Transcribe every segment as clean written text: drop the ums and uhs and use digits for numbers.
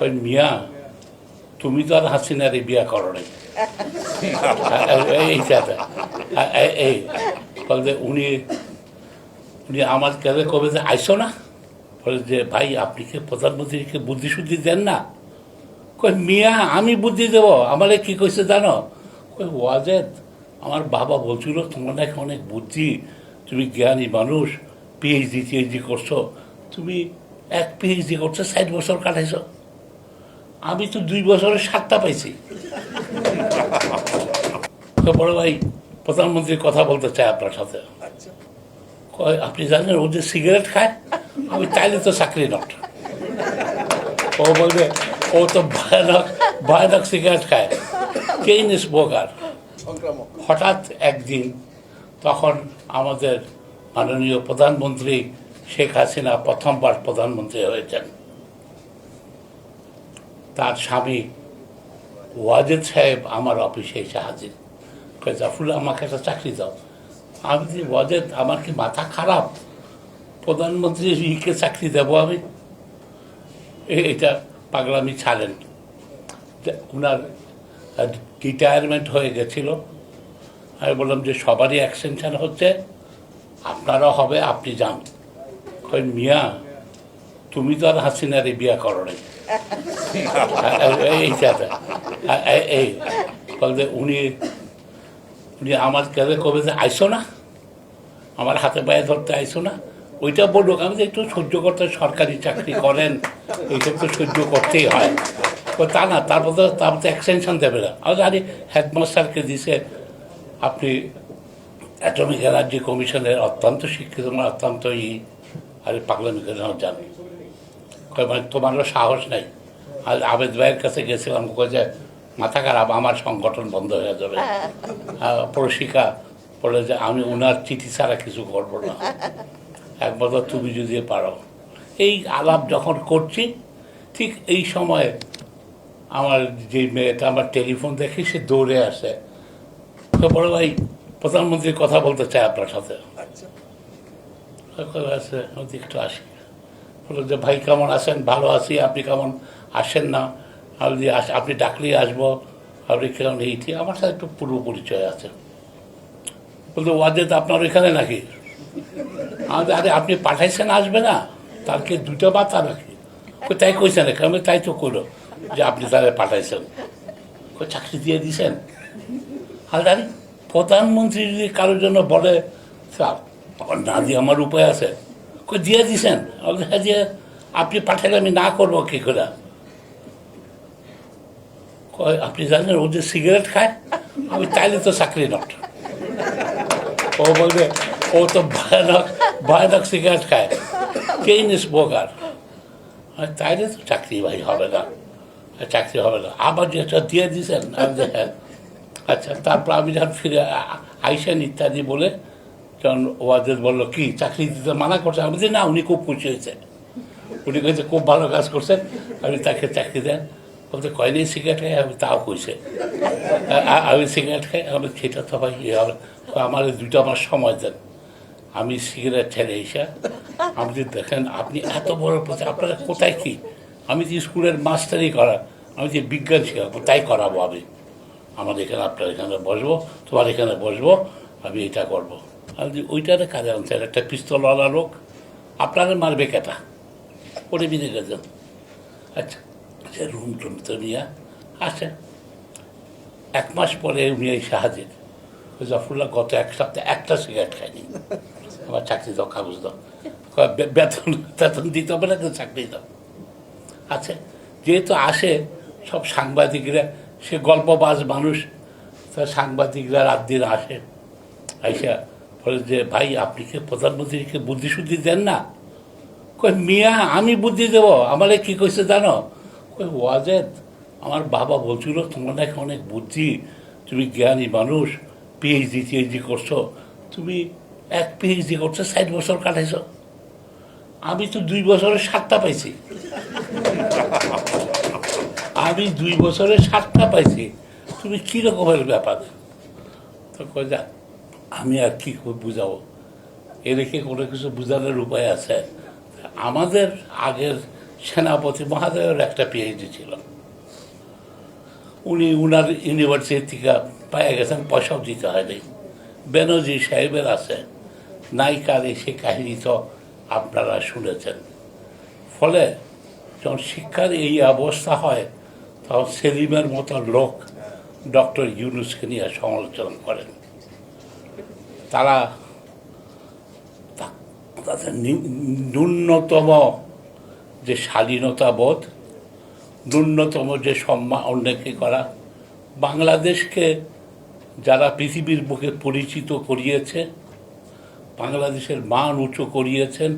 কই মিয়া তুমি তো আর হাসিনারে বিয়া করো নাই এই বলতে উনি উনি আমার কাছে কবে যে আইসো না বলে যে ভাই আপনি কি প্রধানমন্ত্রীকে বুদ্ধি শুদ্ধি দেন না কই মিয়া আমি বুদ্ধি দেব আমারে কি কইছে জানো কই ওয়াজেদ আমার বাবা বলছিল তোমার নাকি অনেক বুদ্ধি তুমি জ্ঞানী মানুষ পিএইচডি করছো তুমি এক পিএইচডি করছো 60 বছর কাটাইছো আমি তো 2 বছরে 7টা পাইছি তো বড় ভাই প্রধানমন্ত্রীর কথা বলতে চাই আপনার সাথে কয় আপনি জানেন ও যে সিগারেট খায় আমি চাইলে তো চাকরি নট ও বলবে ও তো ভয়ানক ভয়ানক সিগারেট খায় চেইন স্মোকার হঠাৎ একদিন তখন আমাদের মাননীয় প্রধানমন্ত্রী শেখ হাসিনা প্রথমবার প্রধানমন্ত্রী হয়েছেন তার স্বামী ওয়াজেদ সাহেব আমার অফিসে এসে হাজির জাফরুল্লাহ আমাকে একটা চাকরি দাও আমি যে ওয়াজেদ আমার কি মাথা খারাপ প্রধানমন্ত্রীকে চাকরি দেবো আমি এটা পাগলামি ছাড়েন ওনার রিটায়ারমেন্ট হয়ে গেছিল আমি বললাম যে সবারই এক্সটেনশন হচ্ছে আপনারও হবে আপনি যান কই মিয়া তুমি তো আর হাসিনারে বিয়া করো নাই এই বলতে উনি উনি আমার কাছে কবে যে আইসো না আমার হাতে পায়ে ধরতে আইসো না ওইটা বলুক আমি যে একটু সহ্য করতে সরকারি চাকরি করেন এইসব তো সহ্য করতেই হয় তা না তারপর তো এক্সটেনশন দেবে না আমি জানি হেডমাস্টারকে দিছে আপনি অ্যাটমিক এনার্জি কমিশনের অত্যন্ত শিক্ষিত অত্যন্ত আর পাগলামি করে যান মানে তোমারও সাহস নাই আর আবেদ ভাইয়ের কাছে গেছিলাম যে মাথা খারাপ আমার সংগঠন বন্ধ হয়ে যাবে প্রশিকা বলে যে আমি ওনার চিঠি ছাড়া কিছু করবো না একবার তুমি যদি পারো এই আলাপ যখন করছি ঠিক এই সময় আমার যে মেয়েটা আমার টেলিফোন দেখে সে দৌড়ে আসে তো বড় ভাই প্রধানমন্ত্রীর কথা বলতে চাই আপনার সাথে আছে একটু আসি বললো যে ভাই কেমন আছেন ভালো আছি আপনি কেমন আসেন না আমি যদি আপনি ডাকলেই আসবো আপনি কেমন এইটি আমার সাথে একটু পূর্ব পরিচয় আছে বলতে ওয়াজেদ আপনার এখানে নাকি আমাদের আরে আপনি পাঠাইছেন আসবে না তারকে দুটো বাতা নাকি তাই কইছেন আমি তাই তো করো যে আপনি তাহলে পাঠাইছেন চাকরি দিয়ে দিয়েছেন আর জানি প্রধানমন্ত্রী যদি কারোর জন্য বলে স্যার না দিয়ে আমার উপায় আছে দিয়ে দিছেন হ্যাঁ দিয়ে আপনি পাঠালে আমি না করবো কি করে আপনি জানেন ও যে সিগারেট খায় আমি চাইলে তো চাকরি নট ও বলবে ও তো ভয়ানক ভয়ানক সিগারেট খায় চেইন স্মোকার তাইলে তো চাকরি ভাই হবে না চাকরি হবে না আবার যেটা দিয়ে দিয়েছেন হ্যাঁ আচ্ছা তারপর আমি যখন ফিরে আইসেন ইত্যাদি বলে যখন ওয়াজেদ বললো কি চাকরি দিতে মানা করছে আমি না উনি খুব খুশি হয়েছে উনি কইছে খুব ভালো কাজ করছেন আমি তাকে চাকরি দেন বলতে কয়নি সিগারেট খাই আমি তাও কইছে আমি সিগারেট খাই আমি সেটা তো ভাই ইয়ে হবে আমার দুটো আমার সময় দেন আমি সিগারেট ছেড়ে এসে আপনি দেখেন আপনি এত বড় প্রতি আপনারা কোথায় কি আমি যে স্কুলের মাস্টারি করা আমি যে বিজ্ঞান শেখাবো তাই করাবো আমি আমার এখানে আপনার এখানে বসবো তোমার এখানে বসবো আমি এটা করবো আমি ওইটারে কাজে আনছেন একটা পিস্তলওয়ালা লোক আপনারা মারবে কেটা ওরে বিনে গেছেন আচ্ছা সে রুম টুম তো নিয়ে আসে 1 মাস পরে উনি এই সাহায্যে জাফরুল্লাহ গত 1 সপ্তাহে একটা সিগারেট খায়নি আমার চাকরি দাও কাগজ দাও বেতন বেতন দিতে হবে না চাকরি দাও আচ্ছা যেহেতু আসে সব সাংবাদিকরা সে গল্পবাজ মানুষ তার সাংবাদিকরা রাত দিন আসে আইসা বলে যে ভাই আপনি কি প্রধানমন্ত্রীকে বুদ্ধি শুদ্ধি দেন না কই মিয়া আমি বুদ্ধি দেব আমারে কি কইছে জানো কই ওয়াজেদ আমার বাবা বলছিল তোমার নাকি অনেক বুদ্ধি তুমি জ্ঞানী মানুষ পিএইচডি করছো তুমি এক পিএইচডি করছো 60 বছর কাটাইছো আমি তো 2 বছরে 7টা পাইছি আমি 2 বছরে 7টা পাইছি তুমি কীরকমের ব্যাপার তো কই যা আমি আর কি বুঝাবো এ রেখে কোনো কিছু বোঝানোর উপায় আছে আমাদের আগের সেনাপতি মহাদয়ের একটা পিএইচডি ছিল। উনি উনার ইউনিভার্সিটি থেকে পেয়ে গেছেন, পয়সাও দিতে হয়নি। বেনজির সাহেবের আছে, নায়িকার সে কাহিনী তো আপনারা শুনেছেন। ফলে যখন শিক্ষার এই অবস্থা হয় তখন সেলিমের মতো লোক ডক্টর ইউনূসকে নিয়ে সমালোচনা করেন। তারা তাদের ন্যূনতম যে শালীনতা বোধ, ন্যূনতম যে সম্মান অন্যকে করা, বাংলাদেশকে যারা পৃথিবীর বুকে পরিচিত করিয়েছে, বাংলাদেশের মান উঁচু করিয়েছেন,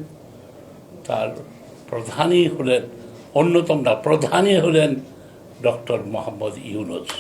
তার প্রধানই হলেন, অন্যতম না প্রধানই হলেন ডক্টর মোহাম্মদ ইউনূস।